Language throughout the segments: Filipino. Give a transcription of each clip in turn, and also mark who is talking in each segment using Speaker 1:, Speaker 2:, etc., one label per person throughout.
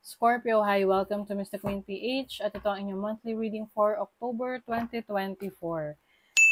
Speaker 1: Scorpio, hi! Welcome to Mr. Queen PH at ito ang inyong monthly reading for October 2024.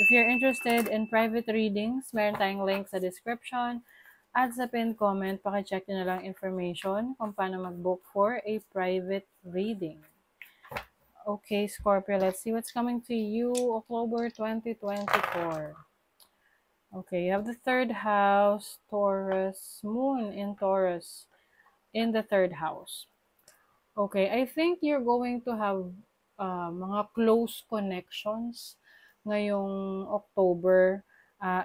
Speaker 1: If you're interested in private readings, meron tayong link sa description at sa pinned comment. Pakicheck nyo na lang information kung paano mag-book for a private reading. Okay, Scorpio, let's see what's coming to you October 2024. Okay, you have the third house, Taurus, moon in Taurus in the third house. Okay, I think you're going to have mga close connections ngayong October.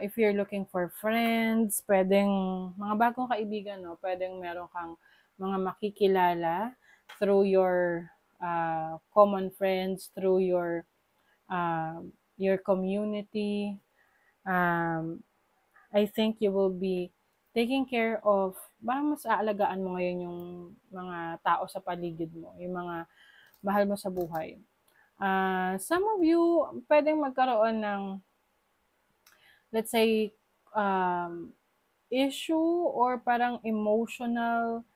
Speaker 1: If you're looking for friends, pwedeng mga bagong kaibigan, no? Pwedeng meron kang mga makikilala through common friends, through your community. I think you will be taking care of, parang mas aalagaan mo ngayon yung mga tao sa paligid mo, yung mga mahal mo sa buhay. Some of you, pwedeng magkaroon ng, let's say, issue or parang emotional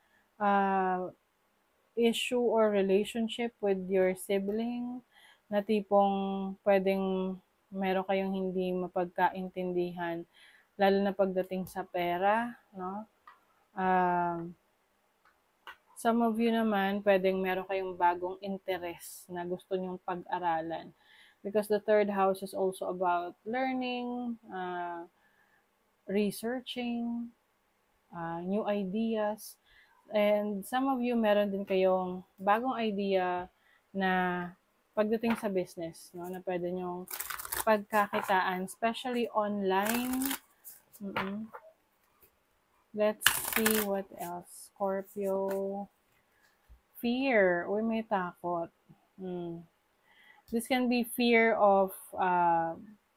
Speaker 1: issue or relationship with your sibling na tipong pwedeng meron kayong hindi mapagkaintindihan lalo na pagdating sa pera, no? Some of you naman, pwedeng meron kayong bagong interest na gusto nyong pag-aralan. Because the third house is also about learning, researching, new ideas. And some of you, meron din kayong bagong idea na pagdating sa business, no? Na pwede nyong pagkakitaan, especially online. Let's see what else. Scorpio. Fear. Uy, may takot. This can be fear of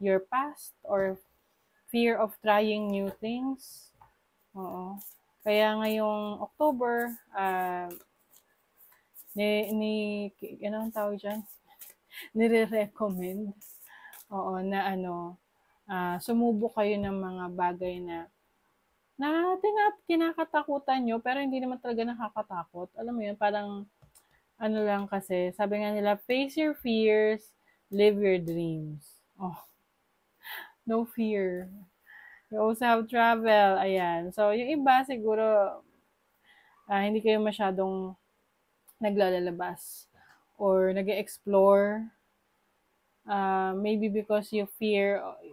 Speaker 1: your past or fear of trying new things. Oo. Kaya ngayong October, anong tawag dyan? Nire-recommend. Oo, na sumubok kayo ng mga bagay na kinakatakutan nyo, pero hindi naman talaga nakakatakot. Alam mo yun, parang ano lang kasi, sabi nga nila, face your fears, live your dreams. Oh, no fear. You also have travel, ayan. So, yung iba siguro, hindi kayo masyadong naglalabas or nag-explore. Maybe because you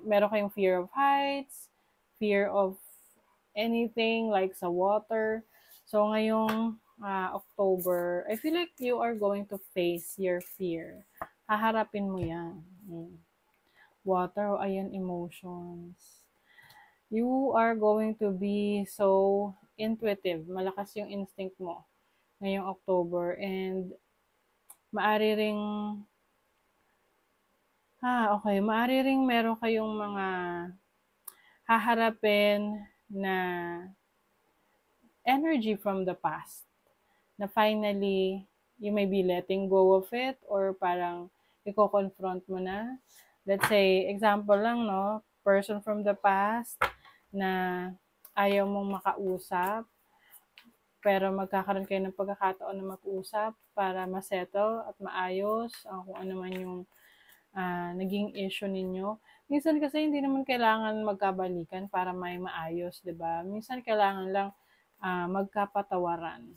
Speaker 1: meron kayong fear of heights, fear of anything like sa water. So, ngayong October, I feel like you are going to face your fear. Haharapin mo yan. Water, ayan, emotions. You are going to be so intuitive. Malakas yung instinct mo ngayong October. And maari ring meron kayong mga haharapin na energy from the past na finally you may be letting go of it or parang i-confront mo na. Let's say, example lang, no? Person from the past na ayaw mong makausap, pero magkakaroon kayo ng pagkakataon na mag-usap para ma-settle at maayos kung ano man yung naging issue ninyo. Minsan kasi hindi naman kailangan magkabalikan para may maayos, 'di ba? Minsan kailangan lang magkapatawaran.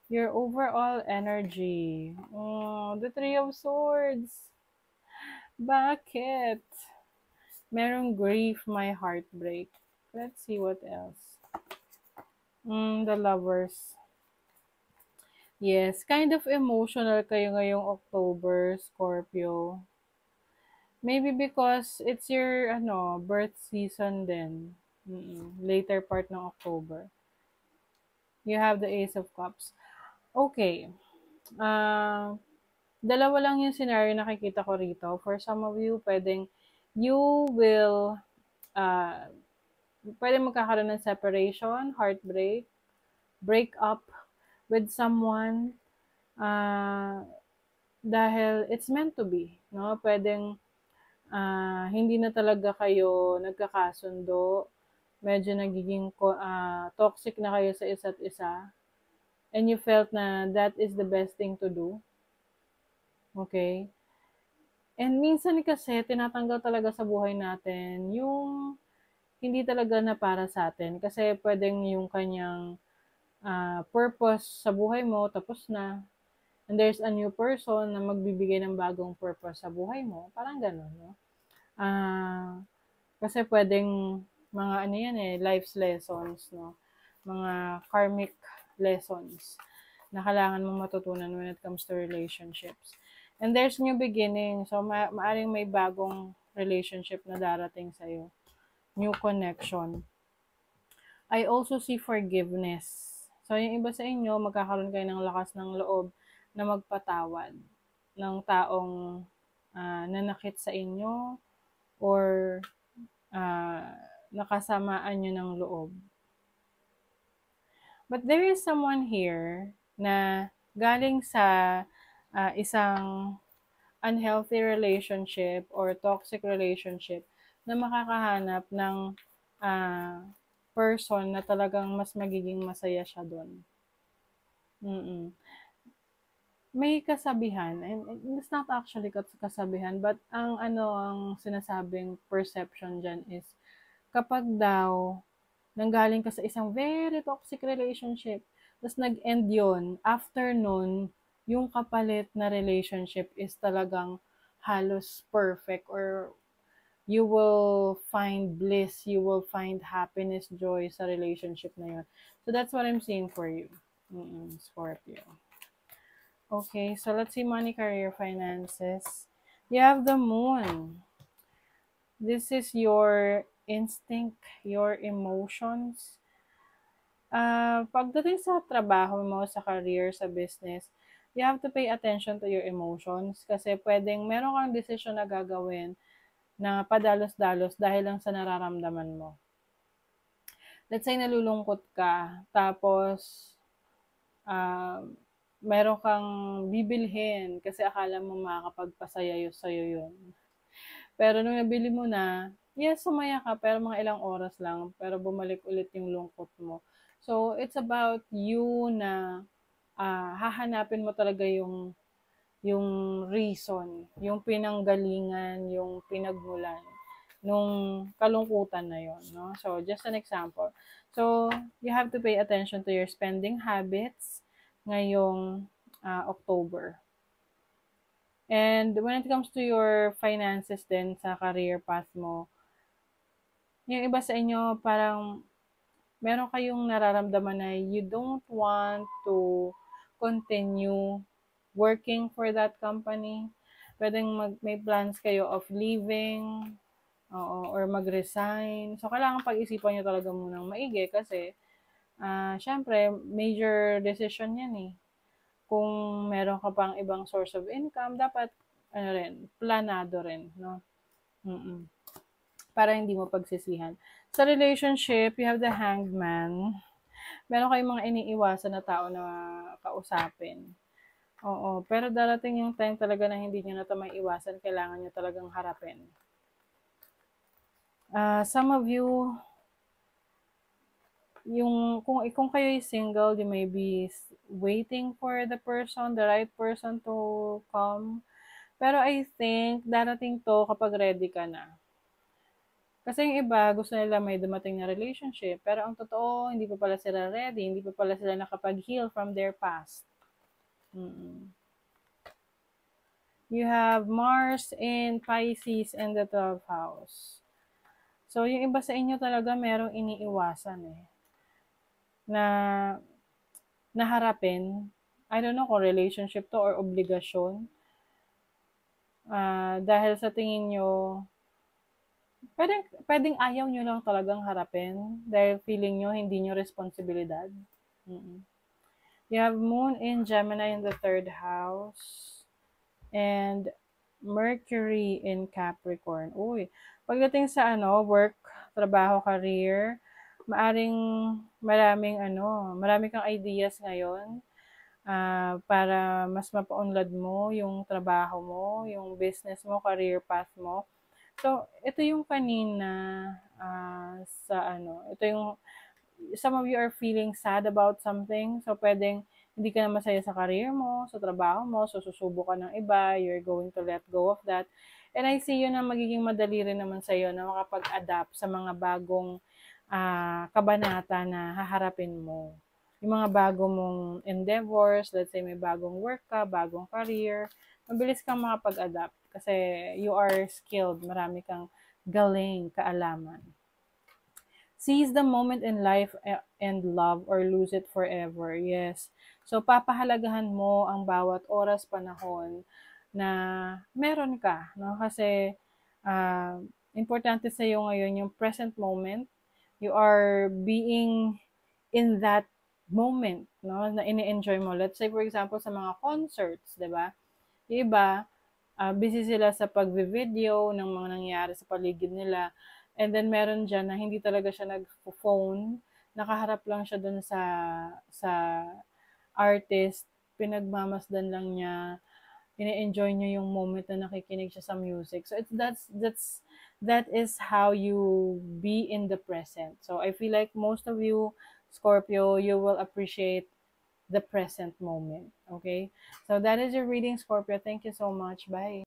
Speaker 1: Your overall energy. Oh, the Three of Swords. Bakit? Merong grief, my heartbreak. Let's see what else. The Lovers. Yes, kind of emotional kayo ngayong October, Scorpio. Maybe because it's your birth season din. Later part ng October. You have the Ace of Cups. Okay. Dalawa lang yung scenario na nakikita ko rito. For some of you, pwedeng you will pwedeng magkakaroon ng separation, heartbreak, break up with someone dahil it's meant to be, no? Pwedeng hindi na talaga kayo nagkakasundo, medyo nagiging toxic na kayo sa isa't isa, and you felt na that is the best thing to do. Okay? And minsan kasi tinatanggal talaga sa buhay natin yung hindi talaga na para sa atin. Kasi pwedeng yung kanyang purpose sa buhay mo tapos na. And there's a new person na magbibigay ng bagong purpose sa buhay mo. Parang gano'n, no? Kasi pwedeng mga ano yan life's lessons, no? Mga karmic lessons na kailangan mong matutunan when it comes to relationships. And there's new beginning. So, maaring may bagong relationship na darating sa'yo. New connection. I also see forgiveness. So, yung iba sa inyo, magkakaroon kayo ng lakas ng loob na magpatawad ng taong nanakit sa inyo or nakasamaan nyo ng loob. But there is someone here na galing sa isang unhealthy relationship or toxic relationship na makakahanap ng person na talagang mas magiging masaya siya doon. May kasabihan, and it's not actually kasabihan, but ang sinasabing perception dyan is, kapag daw nanggaling ka sa isang very toxic relationship, tapos nag-end yun, after nun, yung kapalit na relationship is talagang halos perfect, or you will find bliss, you will find happiness, joy sa relationship na yun. So that's what I'm seeing for you, Scorpio. Okay, so let's see money, career, finances. You have the moon. This is your instinct, your emotions. Pagdating sa trabaho mo, sa career, sa business, you have to pay attention to your emotions kasi pwedeng meron kang decision na gagawin na padalos-dalos dahil lang sa nararamdaman mo. Let's say nalulungkot ka, tapos meron kang bibilhin kasi akala mo makakapagpasaya sa'yo yun. Pero nung nabili mo na, yes, sumaya ka, pero mga ilang oras lang, pero bumalik ulit yung lungkot mo. So, it's about you na hahanapin mo talaga yung reason, yung pinanggalingan, yung pinagmulan nung kalungkutan na yon, no? So, just an example. So, you have to pay attention to your spending habits ngayong October. And when it comes to your finances din sa career path mo, yung iba sa inyo parang meron kayong nararamdaman na you don't want to continue working for that company. Pwedeng may plans kayo of leaving, or mag-resign. So, kailangan pag-isipan nyo talaga munang maigi kasi syempre, major decision yan eh. Kung meron ka pang ibang source of income, dapat planado rin, no? Para hindi mo pagsisihan. Sa relationship, you have the Hanged Man. Meron kayong mga iniiwasan na tao na kausapin. Oo, pero darating yung time talaga na hindi nyo na ito maiiwasan, kailangan nyo talagang harapin. Some of you, kung kayo is single, you may be waiting for the right person to come. Pero I think, darating to kapag ready ka na. Kasi yung iba, gusto nila may dumating na relationship. Pero ang totoo, hindi pa pala sila ready. Hindi pa pala sila nakapag-heal from their past. You have Mars in Pisces and the 12th house. So, yung iba sa inyo talaga merong iniiwasan na naharapin. I don't know kung relationship to or obligasyon. Dahil sa tingin nyo, pwedeng ayaw nyo lang talagang harapin dahil feeling nyo hindi nyo responsibilidad. You have Moon in Gemini in the 3rd house and Mercury in Capricorn. Uy, pagdating sa work, trabaho, career, marami kang ideas ngayon para mas mapaunlad mo yung trabaho mo, yung business mo, career path mo. So, ito yung kanina ito yung some of you are feeling sad about something. So, pwedeng hindi ka na masaya sa career mo, sa trabaho mo, so susubo ka ng iba, you're going to let go of that. And I see yun na magiging madali rin naman sa'yo na makapag-adapt sa mga bagong kabanata na haharapin mo. Yung mga bago mong endeavors, let's say may bagong work ka, bagong career, mabilis kang makapag-adapt kasi you are skilled, marami kang galing, kaalaman. Seize the moment in life and love or lose it forever. Yes. So, papahalagahan mo ang bawat oras, panahon na meron ka. No? Kasi, uh, importante sa iyo ngayon yung present moment. You are being in that moment, no? Na ini-enjoy mo. Let's say, for example, sa mga concerts, di ba? Yung iba, busy sila sa pagvi-video ng mga nangyayari sa paligid nila. And then meron diyan na hindi talaga siya nag-phone, nakaharap lang siya dun sa artist, pinagmamasdan lang niya, ine-enjoy niya yung moment na nakikinig siya sa music. So that is how you be in the present. So I feel like most of you, Scorpio, you will appreciate the present moment. Okay? So that is your reading, Scorpio. Thank you so much. Bye.